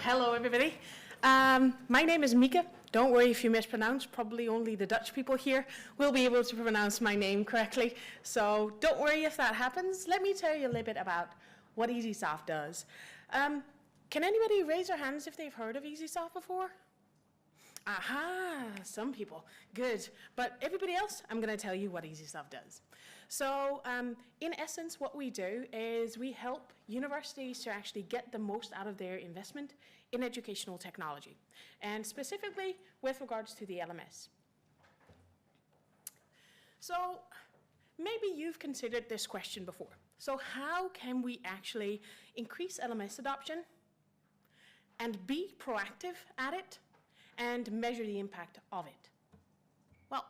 hello everybody. My name is Mieke. Don't worry if you mispronounce, probably only the Dutch people here will be able to pronounce my name correctly. So don't worry if that happens. Let me tell you a little bit about what eesysoft does. Can anybody raise their hands if they've heard of eesysoft before? Aha, some people, good. But everybody else, I'm gonna tell you what eesysoft does. So in essence, what we do is we help universities to actually get the most out of their investment in educational technology, and specifically with regards to the LMS. So maybe you've considered this question before. So how can we actually increase LMS adoption and be proactive at it and measure the impact of it? Well,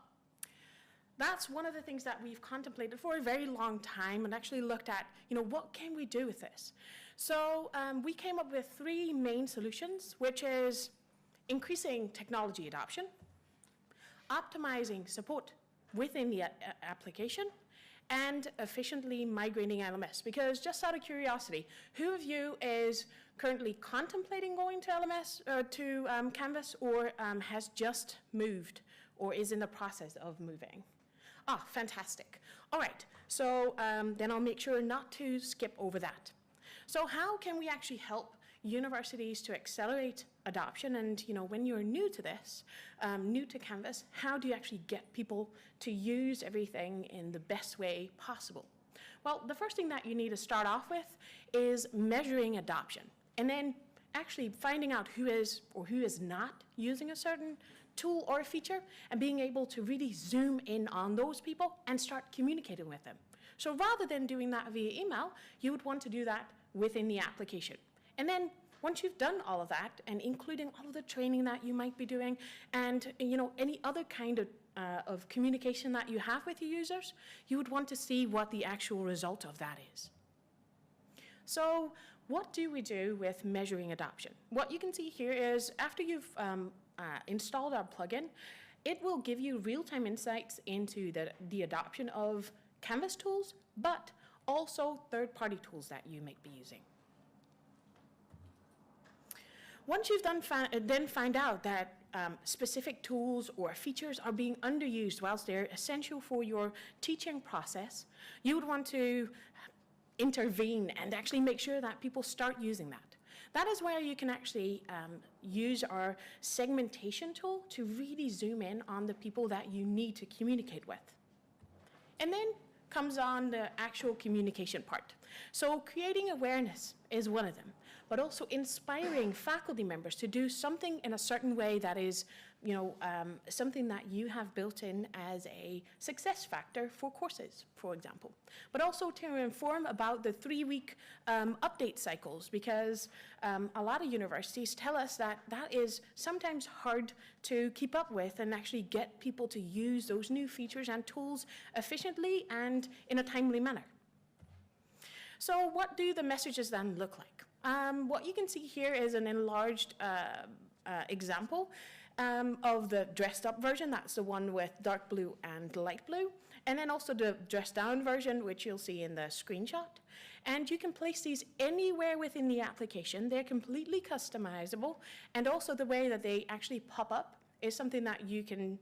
that's one of the things that we've contemplated for a very long time and actually looked at, what can we do with this? So we came up with three main solutions, which is increasing technology adoption, optimizing support within the application, and efficiently migrating LMS. Because just out of curiosity, who of you is currently contemplating going to LMS or to Canvas, or has just moved or is in the process of moving? Ah, fantastic. All right, so then I'll make sure not to skip over that. So how can we actually help universities to accelerate adoption? And when you're new to this, new to Canvas, how do you actually get people to use everything in the best way possible? Well, the first thing that you need to start off with is measuring adoption, and then actually finding out who is or who is not using a certain tool or a feature, and being able to really zoom in on those people and start communicating with them. So rather than doing that via email, you would want to do that within the application. And then once you've done all of that, and including all of the training that you might be doing, and any other kind of communication that you have with your users, you would want to see what the actual result of that is. So what do we do with measuring adoption? What you can see here is after you've installed our plugin, it will give you real-time insights into the adoption of Canvas tools, but also third-party tools that you might be using. Once you've then find out that specific tools or features are being underused whilst they're essential for your teaching process, you would want to intervene and actually make sure that people start using that. That is where you can actually use our segmentation tool to really zoom in on the people that you need to communicate with. And then comes on the actual communication part. So creating awareness is one of them, but also inspiring faculty members to do something in a certain way that is, something that you have built in as a success factor for courses, for example. But also to inform about the 3-week update cycles, because a lot of universities tell us that that is sometimes hard to keep up with and actually get people to use those new features and tools efficiently and in a timely manner. So what do the messages then look like? What you can see here is an enlarged example of the dressed up version. That's the one with dark blue and light blue. And then also the dressed down version, which you'll see in the screenshot. And you can place these anywhere within the application. They're completely customizable. And also the way that they actually pop up is something that you can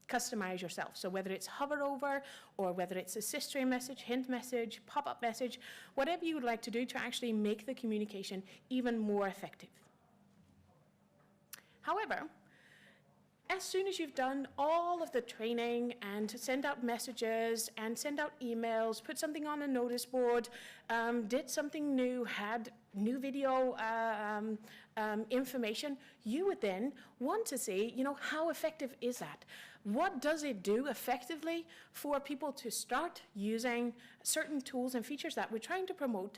customize yourself. So whether it's hover over, or whether it's a sister message, hint message, pop-up message, whatever you would like to do to actually make the communication even more effective. However, as soon as you've done all of the training and send out messages and send out emails, put something on a notice board, did something new, had new video information, you would then want to see, how effective is that? What does it do effectively for people to start using certain tools and features that we're trying to promote?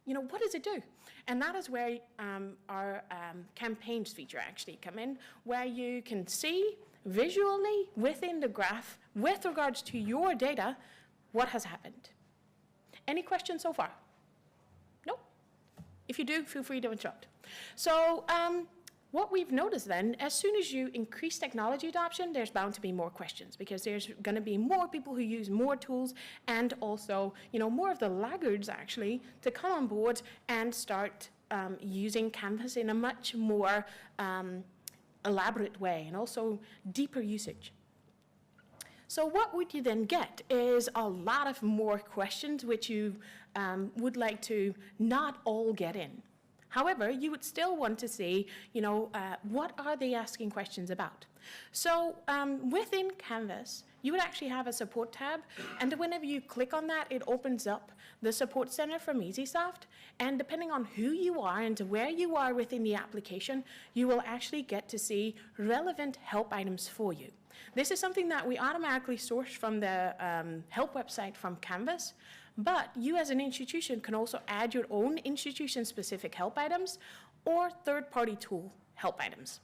What does it do? And that is where our campaigns feature actually come in, where you can see visually within the graph, with regards to your data, what has happened. Any questions so far? No? If you do, feel free to interrupt. So what we've noticed then, as soon as you increase technology adoption, there's bound to be more questions, because there's going to be more people who use more tools, and also, more of the laggards actually to come on board and start using Canvas in a much more elaborate way and also deeper usage. So what would you then get is a lot of more questions which you would like to not all get in. However, you would still want to see, what are they asking questions about? So within Canvas, you would actually have a support tab, and whenever you click on that, it opens up the support center from eesysoft, and depending on who you are and where you are within the application, you will actually get to see relevant help items for you. This is something that we automatically source from the help website from Canvas, but you as an institution can also add your own institution-specific help items or third-party tool help items,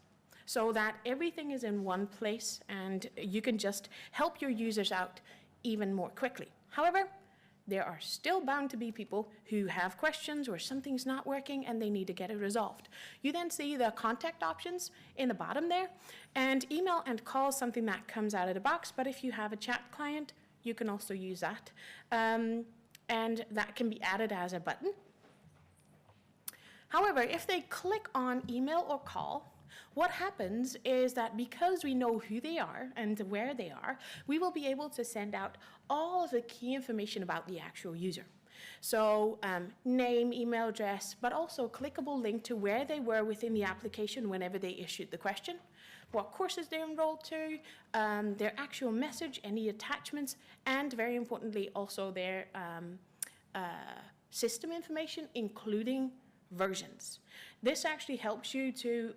so that everything is in one place and you can just help your users out even more quickly. However, there are still bound to be people who have questions or something's not working and they need to get it resolved. You then see the contact options in the bottom there, and email and call is something that comes out of the box, but if you have a chat client, you can also use that. And that can be added as a button. However, if they click on email or call, what happens is that because we know who they are and where they are, we will be able to send out all of the key information about the actual user. So name, email address, but also a clickable link to where they were within the application whenever they issued the question, what courses they're enrolled to, their actual message, any attachments, and very importantly also their system information, including versions. This actually helps you to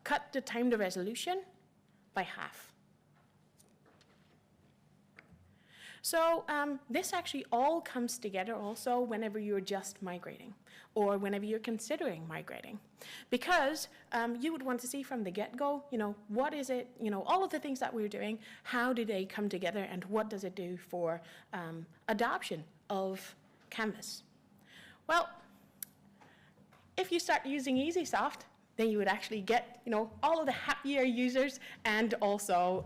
cut the time to resolution by half. So this actually all comes together also whenever you're just migrating or whenever you're considering migrating, because you would want to see from the get-go, what is it, all of the things that we're doing, how do they come together and what does it do for adoption of Canvas? Well, if you start using eesysoft, then you would actually get, all of the happier users and also,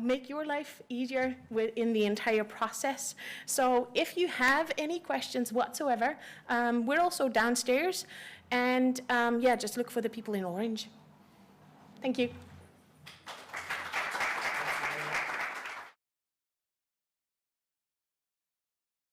make your life easier in the entire process. So if you have any questions whatsoever, we're also downstairs, and just look for the people in orange. Thank you.